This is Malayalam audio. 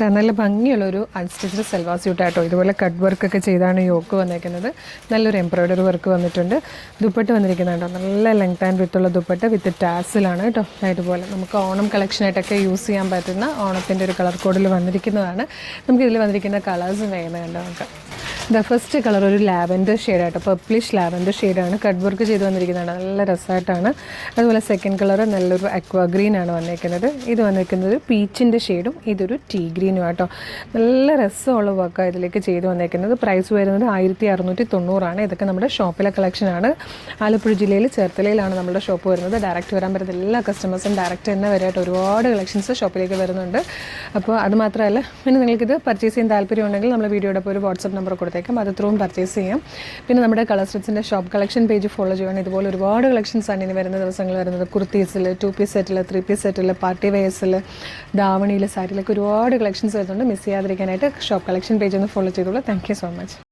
നല്ല ഭംഗിയുള്ളൊരു അൺസ്റ്റിച്ച്ഡ് സൽവാർ സ്യൂട്ടായിട്ടോ. ഇതുപോലെ കട്ട് വർക്കൊക്കെ ചെയ്താണ് യോക്ക് വന്നേക്കുന്നത്. നല്ലൊരു എംബ്രോയ്ഡറി വർക്ക് വന്നിട്ടുണ്ട്. ദുപ്പട്ട വന്നിരിക്കുന്നുണ്ടോ, നല്ല ലെങ്ത് ആൻഡ് വിത്തുള്ള ദുപ്പട്ട വിത്ത് ടാസിലാണ് കേട്ടോ. ഇതുപോലെ നമുക്ക് ഓണം കളക്ഷനായിട്ടൊക്കെ യൂസ് ചെയ്യാൻ പറ്റുന്ന ഓണത്തിൻ്റെ ഒരു കളർ കോഡിൽ വന്നിരിക്കുന്നതാണ്. നമുക്കിതിൽ വന്നിരിക്കുന്ന കളേഴ്സ് വേഗം കണ്ടോ നോക്കാം. ഫസ്റ്റ് കളർ ഒരു ലാവൻഡർ ഷെയ്ഡായിട്ടോ, പർപ്പിളിഷ് ലാവൻഡർ ഷെയ്ഡാണ്. കട്ട് വർക്ക് ചെയ്ത് വന്നിരിക്കുന്നതാണ്, നല്ല രസമായിട്ടാണ്. അതുപോലെ സെക്കൻഡ് കളർ നല്ലൊരു അക്വാ ഗ്രീൻ ആണ് വന്നിരിക്കുന്നത്. ഇത് വന്നിരിക്കുന്നത് പീച്ചിൻ്റെ ഷെയ്ഡും ഇതൊരു ടീ ഗ്രീനും ആട്ടോ. നല്ല രസമുള്ള വർക്കാണ് ഇതിലേക്ക് ചെയ്ത് വന്നിരിക്കുന്നത്. പ്രൈസ് വരുന്നത് 1690 ഇതൊക്കെ നമ്മുടെ ഷോപ്പിലെ കളക്ഷനാണ്. ആലപ്പുഴ ജില്ലയിൽ ചേർത്തലയിലാണ് നമ്മുടെ ഷോപ്പ് വരുന്നത്. ഡയറക്റ്റ് വരാൻ പറ്റുന്ന എല്ലാ കസ്റ്റമേഴ്സും ഡയറക്റ്റ് തന്നെ വരായിട്ട് ഒരുപാട് കളക്ഷൻസ് ഷോപ്പിലേക്ക് വരുന്നുണ്ട്. അപ്പോൾ അത് മാത്രമല്ല, പിന്നെ നിങ്ങൾക്കിത് പർച്ചേസ് ചെയ്യാൻ താല്പര്യമുണ്ടെങ്കിൽ നമ്മൾ വീഡിയോയുടെ ഒരു വാട്സപ്പ് നമ്പർ കൊടുത്തേക്കാം, അത് ത്രൂവും പർച്ചേസ് ചെയ്യാം. പിന്നെ നമ്മുടെ കളർ സ്ട്രിപ്സിൻ്റെ ഷോപ്പ് കളക്ഷൻ പേജ് ഫോളോ ചെയ്യണം. ഇതുപോലെ ഒരുപാട് കളക്ഷൻസാണ് ഇനി വരുന്ന ദിവസങ്ങൾ വരുന്നത്. കുർത്തീസിൽ, 2 പീസ് സെറ്റിൽ, 3 പീസ് സെറ്റിൽ, പാർട്ടി വെയേഴ്സിൽ, ദാവണിയിൽ, സാരിയിലൊക്കെ ഒരുപാട് കളക്ഷൻസ് വരുന്നുണ്ട്. മിസ് ചെയ്യാതിരിക്കാനായിട്ട് ഷോപ്പ് കളക്ഷൻ പേജ് ഒന്ന് ഫോളോ ചെയ്തോളൂ. Thank you so much.